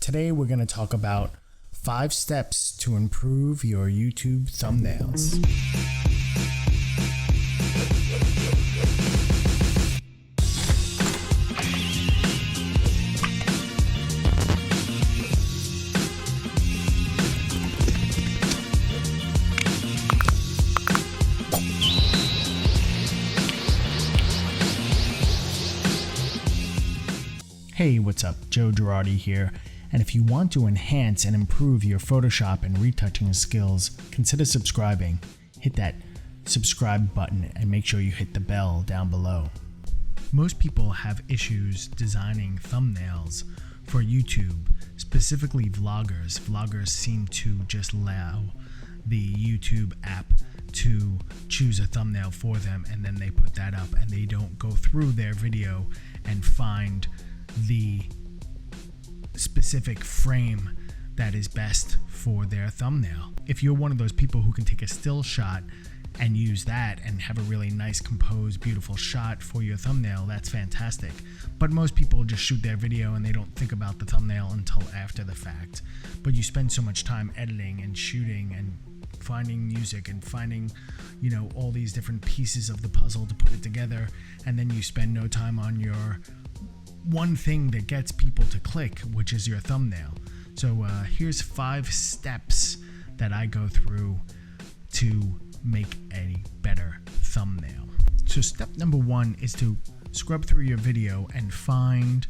Today we're going to talk about 5 steps to improve your YouTube thumbnails. Hey, what's up? Joe Gerardi here. And if you want to enhance and improve your Photoshop and retouching skills, consider subscribing. Hit that subscribe button and make sure you hit the bell down below. Most people have issues designing thumbnails for YouTube, specifically vloggers. Vloggers seem to just allow the YouTube app to choose a thumbnail for them, and then they put that up and they don't go through their video and find the specific frame that is best for their thumbnail. If you're one of those people who can take a still shot and use that and have a really nice, composed, beautiful shot for your thumbnail, that's fantastic. But most people just shoot their video and they don't think about the thumbnail until after the fact. But you spend so much time editing and shooting and finding music and finding, all these different pieces of the puzzle to put it together, and then you spend no time on your one thing that gets people to click, which is your thumbnail. So here's 5 steps that I go through to make a better thumbnail. So step number 1 is to scrub through your video and find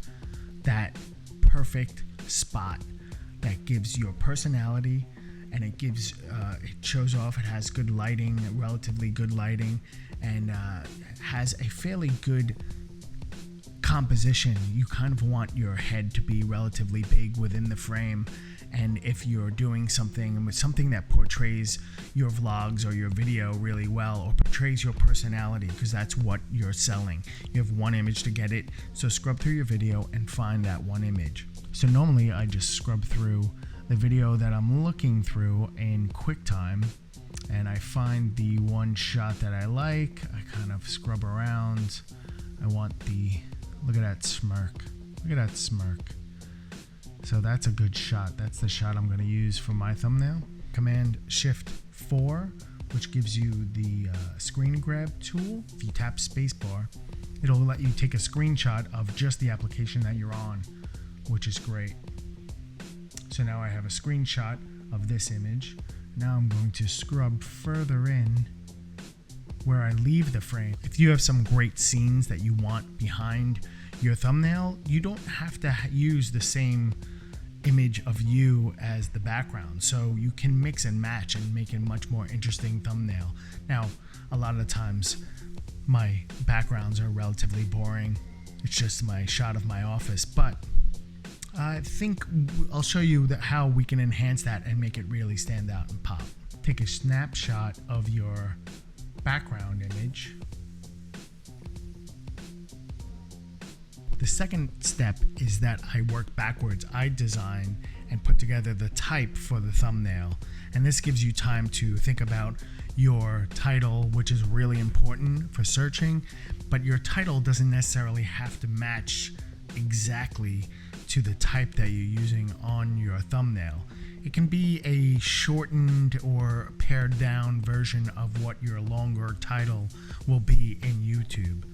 that perfect spot that gives your personality, and it shows off, it has good lighting, relatively good lighting, and has a fairly good composition. You kind of want your head to be relatively big within the frame, and if you're doing something that portrays your vlogs or your video really well, or portrays your personality, because that's what you're selling. You have one image to get it, so scrub through your video and find that one image. So normally I just scrub through the video that I'm looking through in QuickTime, and I find the one shot that I like. I kind of scrub around. I want look at that smirk. Look at that smirk. So that's a good shot. That's the shot I'm going to use for my thumbnail. Command Shift 4, which gives you the screen grab tool. If you tap spacebar, it'll let you take a screenshot of just the application that you're on, which is great. So now I have a screenshot of this image. Now I'm going to scrub further in where I leave the frame. If you have some great scenes that you want behind your thumbnail, you don't have to use the same image of you as the background. So you can mix and match and make a much more interesting thumbnail. Now, a lot of the times my backgrounds are relatively boring. It's just my shot of my office, but I think I'll show you how we can enhance that and make it really stand out and pop. Take a snapshot of your background image. The second step is that I work backwards. I design and put together the type for the thumbnail, and this gives you time to think about your title, which is really important for searching, but your title doesn't necessarily have to match exactly to the type that you're using on your thumbnail. It can be a shortened or pared down version of what your longer title will be in YouTube.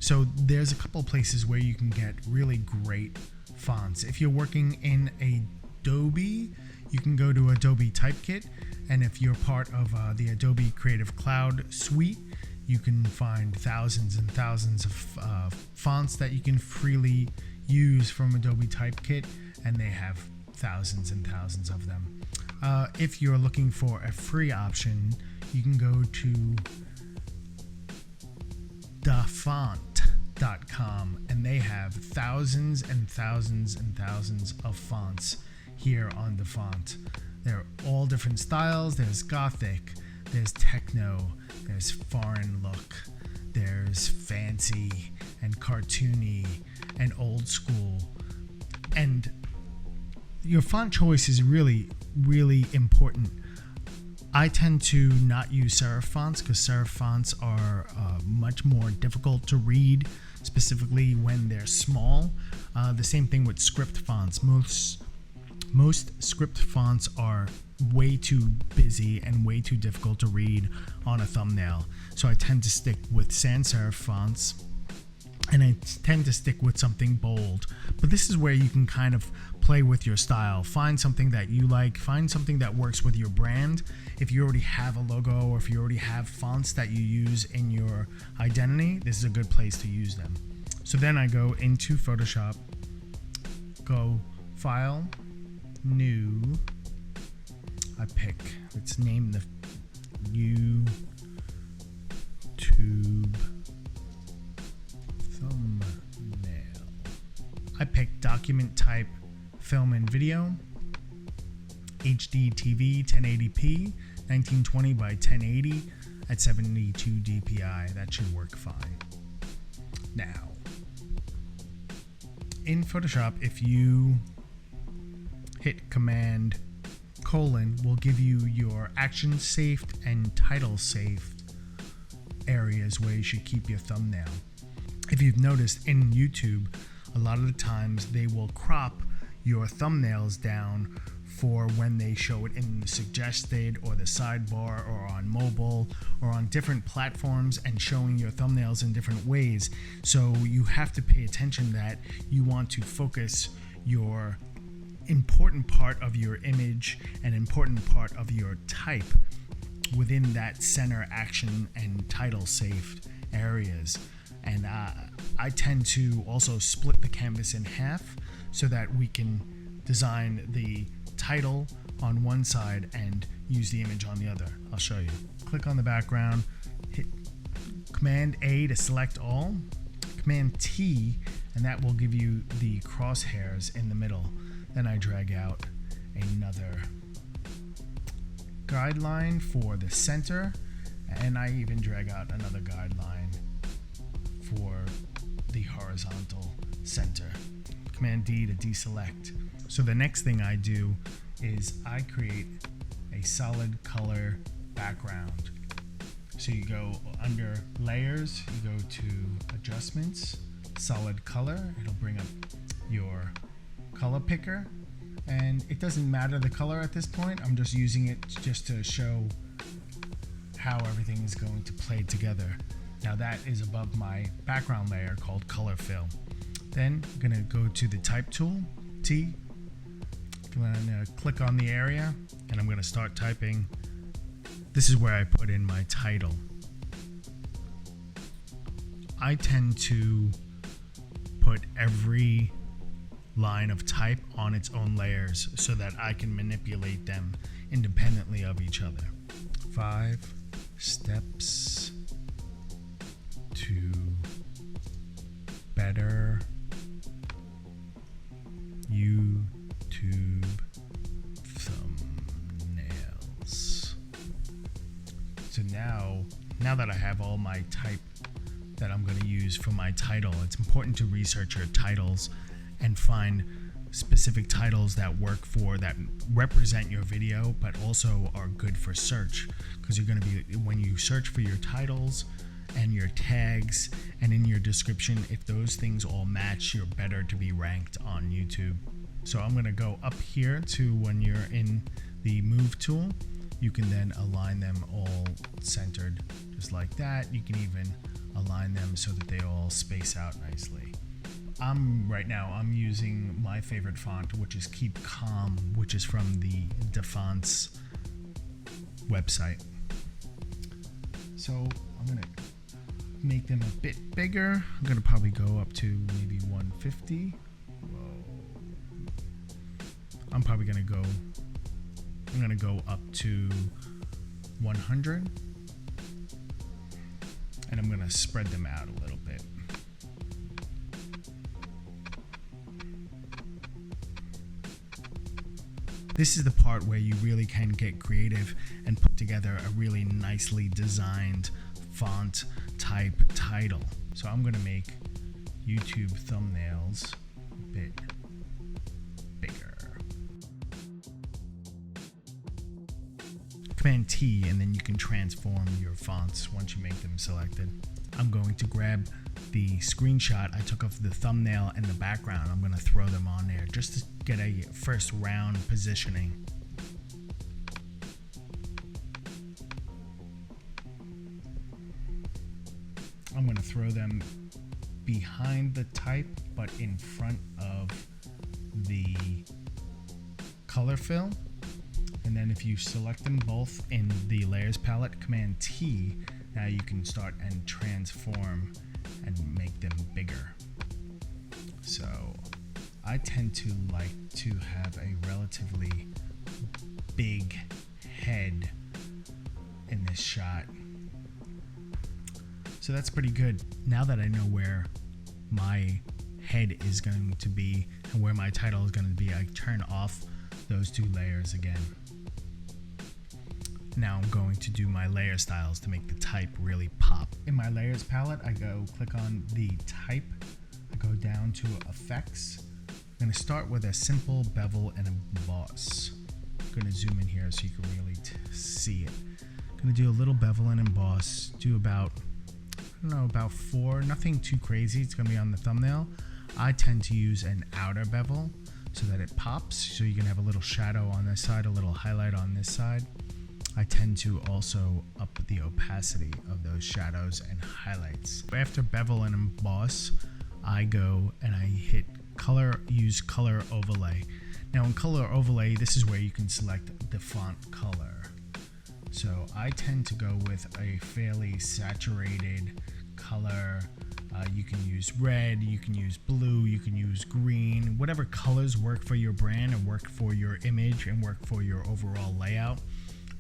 So there's a couple places where you can get really great fonts. If you're working in Adobe, you can go to Adobe Typekit, and if you're part of the Adobe Creative Cloud suite, you can find thousands and thousands of fonts that you can freely use from Adobe Typekit, and they have thousands and thousands of them. If you're looking for a free option, you can go to dafont.com, and they have thousands and thousands and thousands of fonts here on DaFont. They're all different styles. There's Gothic, there's Techno, there's Foreign Look, there's Fancy and Cartoony and Old School. And your font choice is really, really important. I tend to not use serif fonts because serif fonts are much more difficult to read specifically when they're small. The same thing with script fonts. Most script fonts are way too busy and way too difficult to read on a thumbnail. So I tend to stick with sans serif fonts, and I tend to stick with something bold. But this is where you can kind of play with your style. Find something that you like, find something that works with your brand. If you already have a logo, or if you already have fonts that you use in your identity, this is a good place to use them. So then I go into Photoshop, go File, New, I pick, let's name the YouTube thumbnail. I pick document type, film and video, HD TV 1080p, 1920 by 1080 at 72 dpi. That should work fine. Now, in Photoshop, if you hit Command : will give you your action saved and title saved areas where you should keep your thumbnail. If you've noticed in YouTube, a lot of the times they will crop your thumbnails down for when they show it in the suggested or the sidebar or on mobile or on different platforms, and showing your thumbnails in different ways. So you have to pay attention that you want to focus your important part of your image and important part of your type within that center action and title saved areas. And I tend to also split the canvas in half so that we can design the title on one side and use the image on the other. I'll show you. Click on the background, hit Command A to select all, Command T, and that will give you the crosshairs in the middle. Then I drag out another guideline for the center, and I even drag out another guideline for the horizontal center. Command D to deselect. So the next thing I do is I create a solid color background. So you go under layers, you go to adjustments, solid color. It'll bring up your color picker, and it doesn't matter the color at this point. I'm just using it just to show how everything is going to play together. Now that is above my background layer called color fill. Then I'm gonna go to the type tool, T. I'm gonna click on the area, and I'm gonna start typing. This is where I put in my title. I tend to put every line of type on its own layers so that I can manipulate them independently of each other. 5 steps to better YouTube thumbnails. So now that I have all my type that I'm going to use for my title, it's important to research your titles and find specific titles that work for, that represent your video, but also are good for search. Because you're going to be, when you search for your titles and your tags and in your description, if those things all match, you're better to be ranked on YouTube. So I'm going to go up here to when you're in the move tool, you can then align them all centered just like that. You can even align them so that they all space out nicely. Right now I'm using my favorite font, which is Keep Calm, which is from the DeFonts website. So I'm gonna make them a bit bigger. I'm gonna probably go up to maybe 150. Whoa. I'm gonna go up to 100, and I'm gonna spread them out a little bit. This is the part where you really can get creative and put together a really nicely designed font type title. So I'm going to make YouTube thumbnails a bit bigger. Command T, and then you can transform your fonts once you make them selected. I'm going to grab the screenshot I took of the thumbnail and the background. I'm going to throw them on there just to get a first round positioning. I'm going to throw them behind the type but in front of the color fill. And then if you select them both in the layers palette, Command T, now you can start and transform and make them bigger. So I tend to like to have a relatively big head in this shot. So that's pretty good. Now that I know where my head is going to be and where my title is going to be, I turn off those two layers again. Now I'm going to do my layer styles to make the type really pop. In my layers palette, I go click on the type, I go down to effects. I'm going to start with a simple bevel and emboss. I'm going to zoom in here so you can really see it. I'm going to do a little bevel and emboss, do about, I don't know, about 4, nothing too crazy. It's going to be on the thumbnail. I tend to use an outer bevel so that it pops, so you can have a little shadow on this side, a little highlight on this side. I tend to also up the opacity of those shadows and highlights. After bevel and emboss, I go and I hit color, use color overlay. Now in color overlay, this is where you can select the font color. So I tend to go with a fairly saturated color. You can use red, you can use blue, you can use green, whatever colors work for your brand and work for your image and work for your overall layout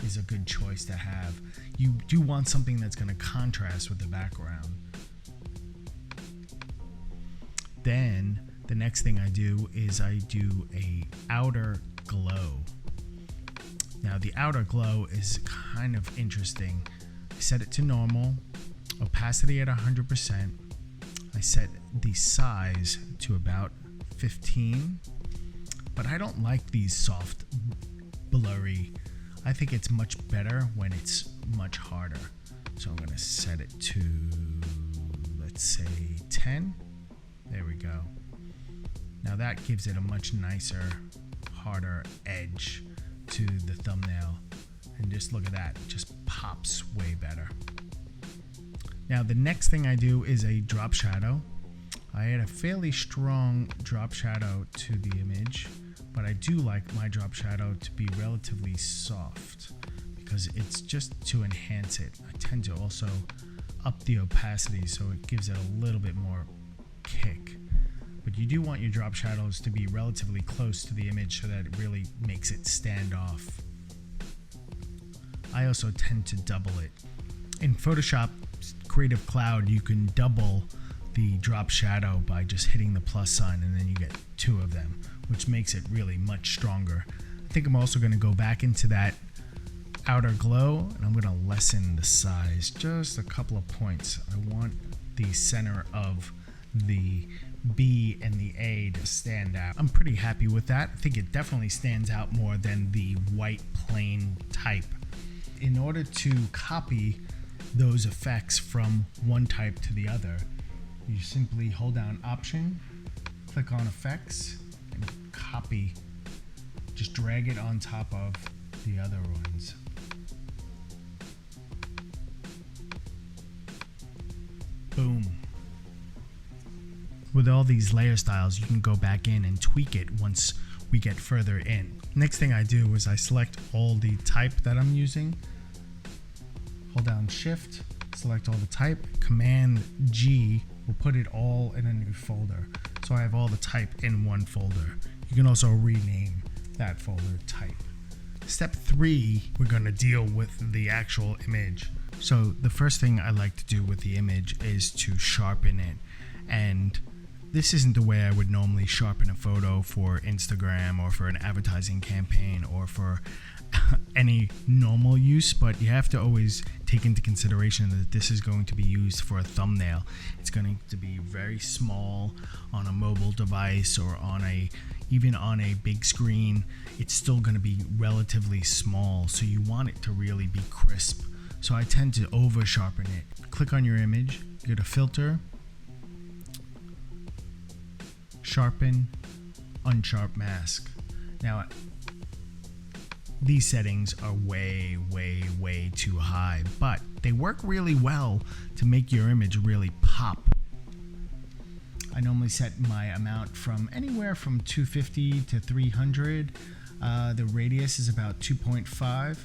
is a good choice to have. You do want something that's going to contrast with the background. Then the next thing I do is I do a outer glow. Now the outer glow is kind of interesting. I set it to normal, opacity at 100%. I set the size to about 15, but I don't like these soft, blurry. I think it's much better when it's much harder. So I'm going to set it to, let's say 10. There we go. Now that gives it a much nicer, harder edge to the thumbnail. And just look at that, it just pops way better. Now the next thing I do is a drop shadow. I add a fairly strong drop shadow to the image, but I do like my drop shadow to be relatively soft because it's just to enhance it. I tend to also up the opacity so it gives it a little bit more kick. But you do want your drop shadows to be relatively close to the image so that it really makes it stand off. I also tend to double it. In Photoshop Creative Cloud, you can double the drop shadow by just hitting the plus sign, and then you get 2 of them, which makes it really much stronger. I think I'm also going to go back into that outer glow, and I'm going to lessen the size just a couple of points. I want the center of the B and the A to stand out. I'm pretty happy with that. I think it definitely stands out more than the white plain type. In order to copy those effects from one type to the other, you simply hold down Option, click on Effects, and copy. Just drag it on top of the other ones. Boom. With all these layer styles, you can go back in and tweak it once we get further in. Next thing I do is I select all the type that I'm using. Hold down Shift, select all the type. Command G will put it all in a new folder. So I have all the type in one folder. You can also rename that folder type. Step 3, we're going to deal with the actual image. So the first thing I like to do with the image is to sharpen it. And this isn't the way I would normally sharpen a photo for Instagram or for an advertising campaign or for any normal use, but you have to always take into consideration that this is going to be used for a thumbnail. It's going to be very small on a mobile device or even on a big screen. It's still going to be relatively small, so you want it to really be crisp. So I tend to over sharpen it. Click on your image, go to Filter, Sharpen, unsharp mask. Now, these settings are way, way, way too high, but they work really well to make your image really pop. I normally set my amount from anywhere from 250 to 300. The radius is about 2.5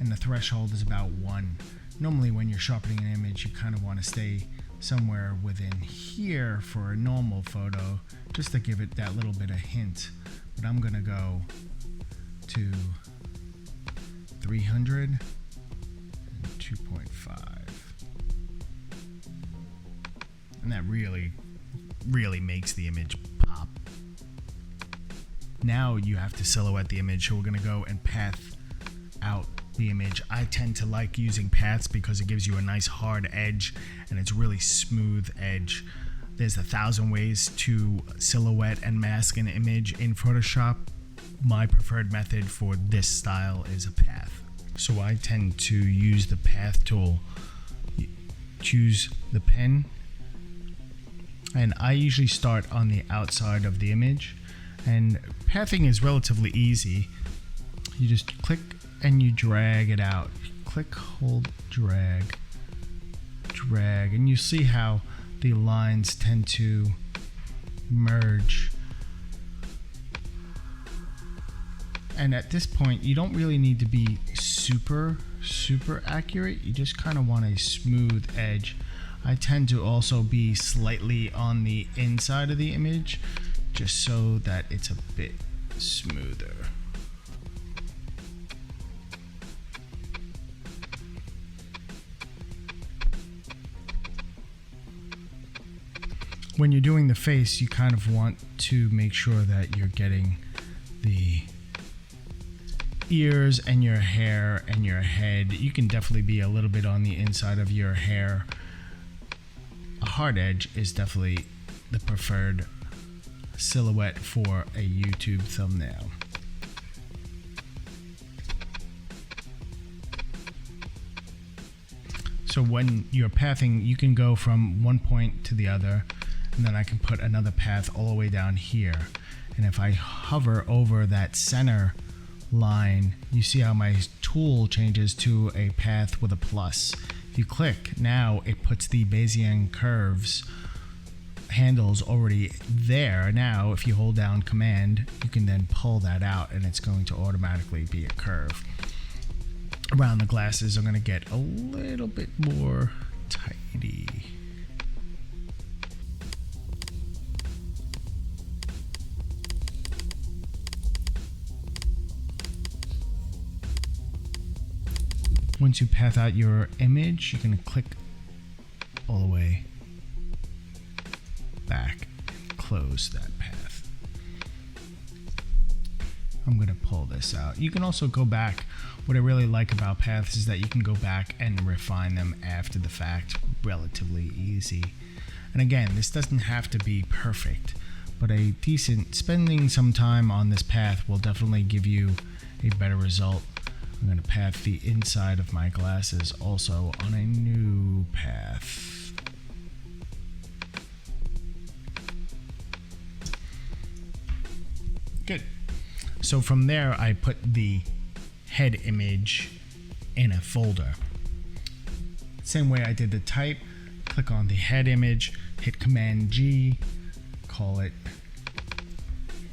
and the threshold is about 1. Normally when you're sharpening an image, you kind of want to stay somewhere within here for a normal photo, just to give it that little bit of hint. But I'm going to go to 300 and 2.5. And that really makes the image pop. Now you have to silhouette the image, so we're going to go and path out the image. I tend to like using paths because it gives you a nice hard edge and it's really smooth edge. There's 1,000 ways to silhouette and mask an image in Photoshop. My preferred method for this style is a path. So I tend to use the path tool. Choose the pen, and I usually start on the outside of the image, and pathing is relatively easy. You just click and you drag it out. Click, hold, drag, and you see how the lines tend to merge. And at this point, you don't really need to be super accurate. You just kind of want a smooth edge. I tend to also be slightly on the inside of the image, just so that it's a bit smoother. When you're doing the face, you kind of want to make sure that you're getting the ears and your hair and your head. You can definitely be a little bit on the inside of your hair. A hard edge is definitely the preferred silhouette for a YouTube thumbnail. So when you're pathing, you can go from one point to the other, and then I can put another path all the way down here. And if I hover over that center line, you see how my tool changes to a path with a plus. If you click, now it puts the Bayesian curves handles already there. Now if you hold down Command, you can then pull that out and it's going to automatically be a curve. Around the glasses, I'm going to get a little bit more tidy. Once you path out your image, you can click all the way back and close that path. I'm going to pull this out. You can also go back. What I really like about paths is that you can go back and refine them after the fact, relatively easy. And again, this doesn't have to be perfect, but a decent spending some time on this path will definitely give you a better result. I'm going to path the inside of my glasses also on a new path. Good. So from there, I put the head image in a folder. Same way I did the type. Click on the head image, hit Command G, call it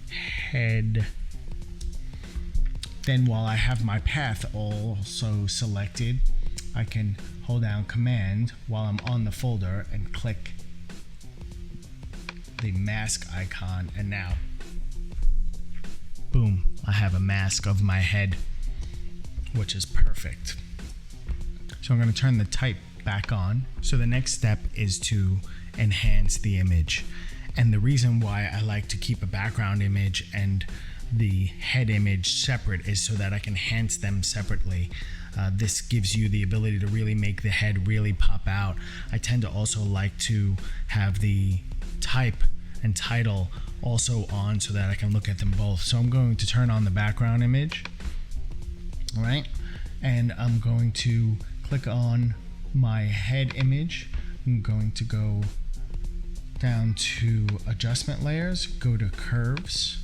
head. Then while I have my path also selected, I can hold down Command while I'm on the folder and click the mask icon, and now, boom, I have a mask of my head, which is perfect. So I'm going to turn the type back on. So the next step is to enhance the image. And the reason why I like to keep a background image and the head image separate is so that I can enhance them separately. This gives you the ability to really make the head really pop out. I tend to also like to have the type and title also on so that I can look at them both. So I'm going to turn on the background image, all right? And I'm going to click on my head image. I'm going to go down to adjustment layers, go to curves,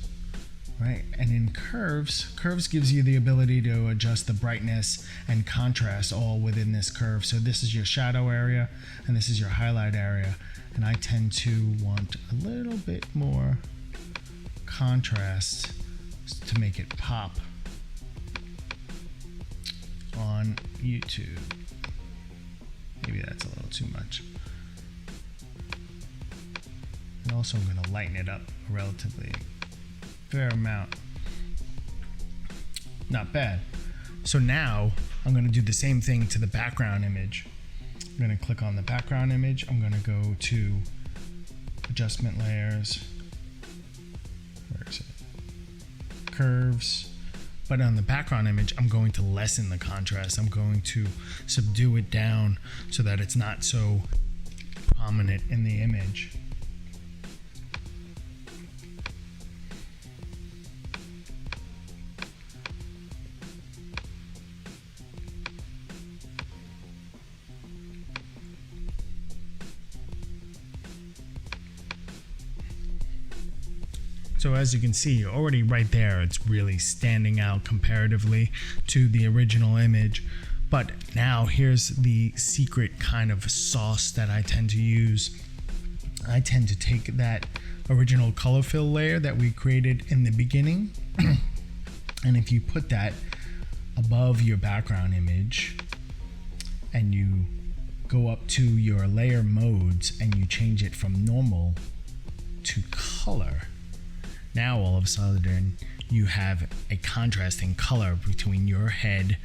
right? And in curves gives you the ability to adjust the brightness and contrast all within this curve. So this is your shadow area and this is your highlight area. And I tend to want a little bit more contrast to make it pop on YouTube. Maybe that's a little too much. And also I'm going to lighten it up a relatively fair amount. Not bad. So now I'm going to do the same thing to the background image. I'm going to click on the background image. I'm going to go to adjustment layers. Where is it? Curves. But on the background image, I'm going to lessen the contrast. I'm going to subdue it down so that it's not so prominent in the image. So as you can see, already right there, it's really standing out comparatively to the original image. But now here's the secret kind of sauce that I tend to use. I tend to take that original color fill layer that we created in the beginning, and if you put that above your background image and you go up to your layer modes and you change it from normal to color, now all of a sudden you have a contrasting color between your head,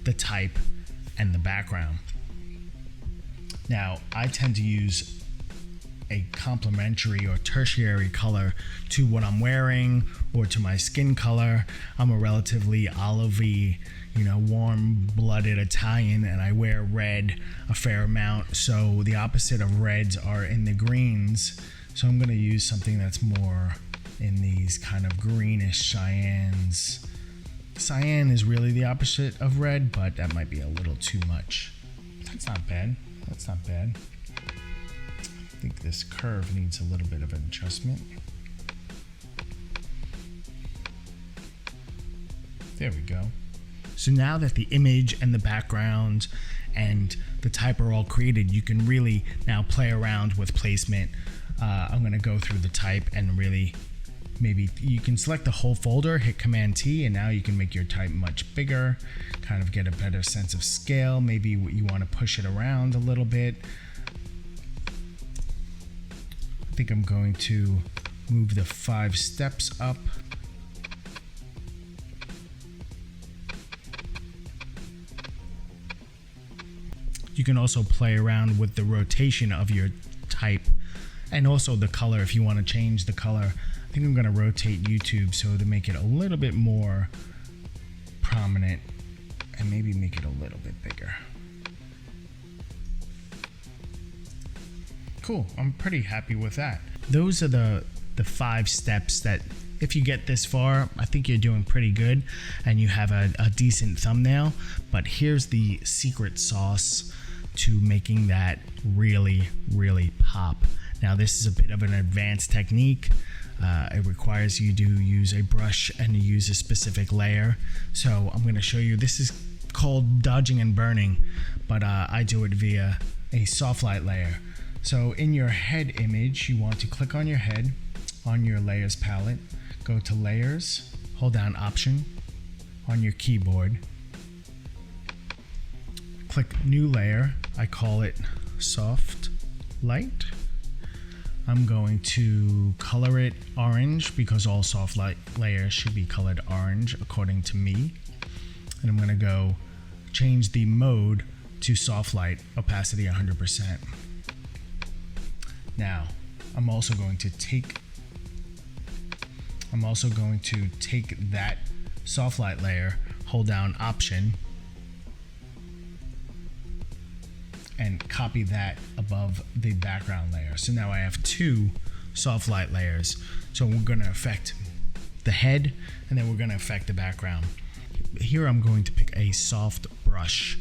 the type, and the background. Now I tend to use a complementary or tertiary color to what I'm wearing or to my skin color. I'm a relatively olivey, warm-blooded Italian, and I wear red a fair amount. So the opposite of reds are in the greens. So I'm going to use something that's more in these kind of greenish cyans. Cyan is really the opposite of red, but that might be a little too much. That's not bad. That's not bad. I think this curve needs a little bit of an adjustment. There we go. So now that the image and the background and the type are all created, you can really now play around with placement. I'm going to go through the type and really maybe you can select the whole folder, hit Command T, and now you can make your type much bigger, kind of get a better sense of scale. Maybe you want to push it around a little bit. I think I'm going to move the 5 steps up. You can also play around with the rotation of your type and also the color if you want to change the color. I think I'm going to rotate YouTube so to make it a little bit more prominent and maybe make it a little bit bigger. Cool, I'm pretty happy with that. Those are the 5 steps that if you get this far, I think you're doing pretty good and you have a decent thumbnail. But here's the secret sauce to making that really, really pop. Now this is a bit of an advanced technique. It requires you to use a brush and to use a specific layer. So I'm going to show you. This is called dodging and burning, but I do it via a soft light layer. So in your head image, you want to click on your head on your layers palette, go to layers, hold down Option on your keyboard, click new layer. I call it soft light. I'm going to color it orange because all soft light layers should be colored orange according to me. And I'm going to go change the mode to soft light, opacity 100%. Now, I'm also going to take that soft light layer, hold down Option, and copy that above the background layer. So now I have 2 soft light layers. So we're going to affect the head and then we're going to affect the background. Here I'm going to pick a soft brush.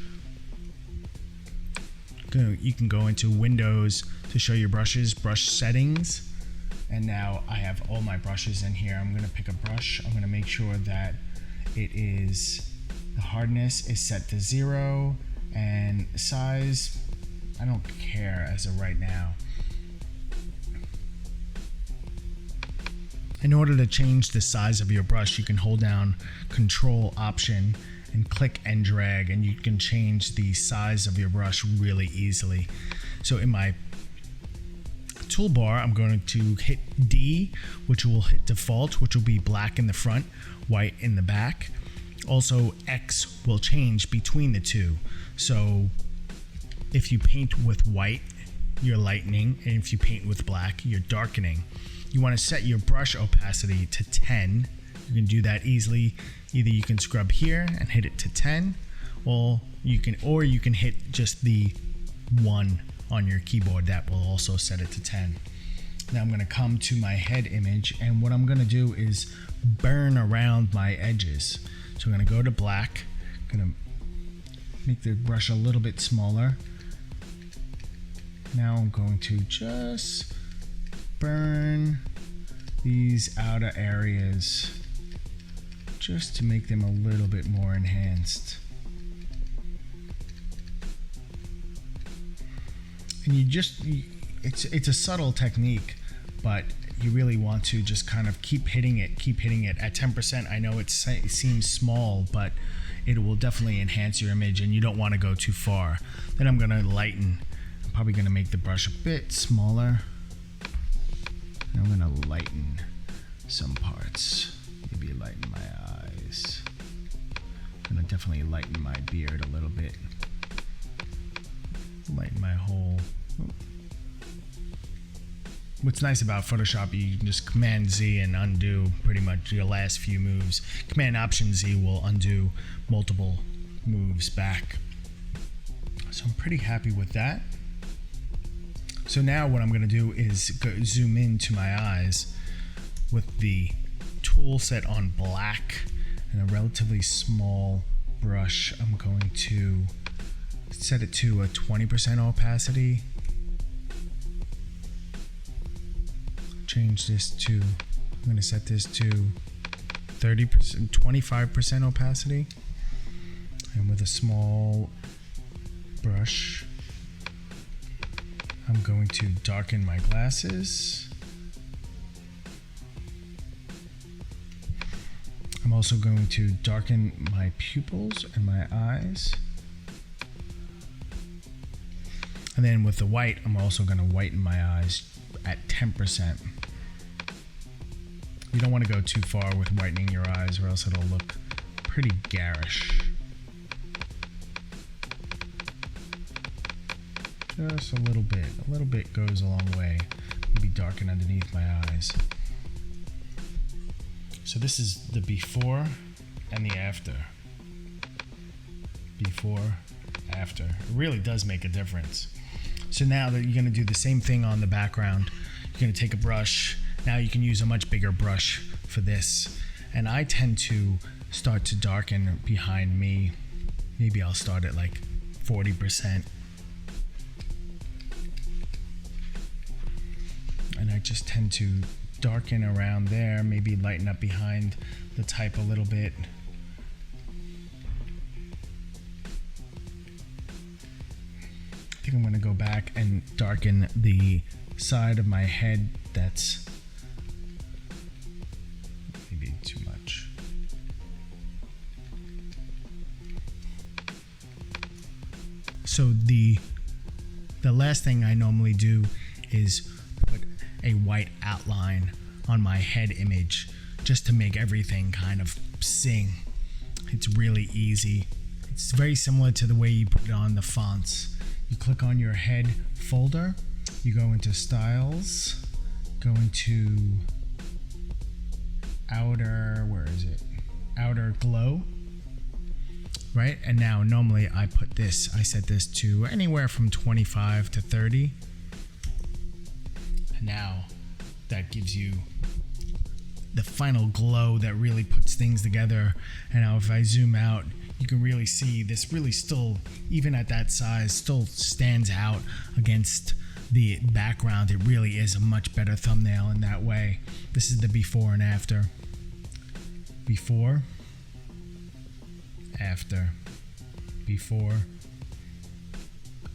You can go into Windows to show your brushes, brush settings. And now I have all my brushes in here. I'm gonna pick a brush. I'm gonna make sure that the hardness is set to 0 and size, I don't care as of right now. In order to change the size of your brush, you can hold down Control Option and click and drag, and you can change the size of your brush really easily. So in my toolbar, I'm going to hit D, which will hit default, which will be black in the front, white in the back. Also, X will change between the two. So if you paint with white, you're lightening, and if you paint with black, you're darkening. You want to set your brush opacity to 10. You can do that easily. Either you can scrub here and hit it to 10, or you can hit just the 1 on your keyboard. That will also set it to 10. Now I'm going to come to my head image, and what I'm going to do is burn around my edges. So I'm going to go to black. I'm going to make the brush a little bit smaller. Now I'm going to just burn these outer areas just to make them a little bit more enhanced. And it's a subtle technique, but you really want to just kind of keep hitting it at 10%. I know it seems small, but it will definitely enhance your image, and you don't want to go too far. Then I'm going to lighten. I'm probably going to make the brush a bit smaller. And I'm going to lighten some parts. Maybe lighten my eyes. I'm going to definitely lighten my beard a little bit. Lighten my whole. What's nice about Photoshop, you can just Command Z and undo pretty much your last few moves. Command Option Z will undo multiple moves back. So I'm pretty happy with that. So now what I'm going to do is zoom into my eyes with the tool set on black and a relatively small brush. I'm going to set it to a 20% opacity. Change this to, I'm going to set this to 30%, 25% opacity. And with a small brush, I'm going to darken my glasses. I'm also going to darken my pupils and my eyes. And then with the white, I'm also going to whiten my eyes at 10%. You don't want to go too far with whitening your eyes, or else it'll look pretty garish. Just a little bit. A little bit goes a long way. Maybe darken underneath my eyes. So this is the before and the after. Before, after. It really does make a difference. So now that you're going to do the same thing on the background, you're going to take a brush. Now you can use a much bigger brush for this. And I tend to start to darken behind me. Maybe I'll start at like 40%. And I just tend to darken around there, maybe lighten up behind the type a little bit. I think I'm going to go back and darken the side of my head that's maybe too much. So the last thing I normally do is put a white outline on my head image just to make everything kind of sing. It's really easy. It's very similar to the way you put it on the fonts. You click on your head folder, you go into styles, go into outer, where is it? Outer glow, right? And now normally I set this to anywhere from 25 to 30. And now that gives you the final glow that really puts things together. And now if I zoom out, you can really see this really still, even at that size, still stands out against the background. It really is a much better thumbnail in that way. This is the before and after. Before, after, before,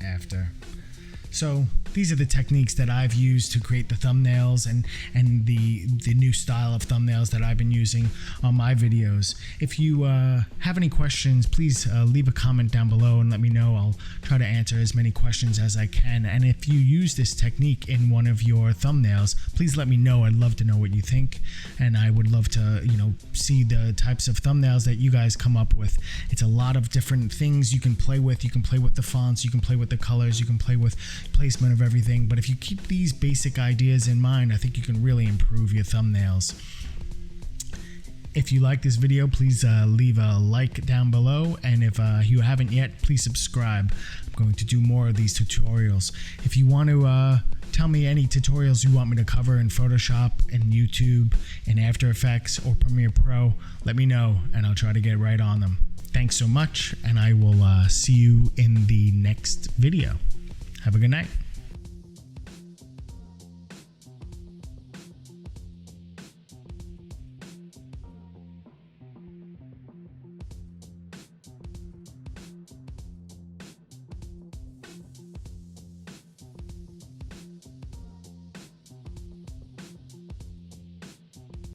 after. So these are the techniques that I've used to create the thumbnails and the new style of thumbnails that I've been using on my videos. If you have any questions, please leave a comment down below and let me know. I'll try to answer as many questions as I can. And if you use this technique in one of your thumbnails, please let me know. I'd love to know what you think, and I would love to, see the types of thumbnails that you guys come up with. It's a lot of different things you can play with. You can play with the fonts, you can play with the colors, you can play with placement of everything. But if you keep these basic ideas in mind, I think you can really improve your thumbnails. If you like this video, please leave a like down below, and if you haven't yet, please subscribe. I'm going to do more of these tutorials. If you want to tell me any tutorials you want me to cover in Photoshop and YouTube and After Effects or Premiere Pro, let me know and I'll try to get right on them. Thanks so much, and I will see you in the next video. Have a good night.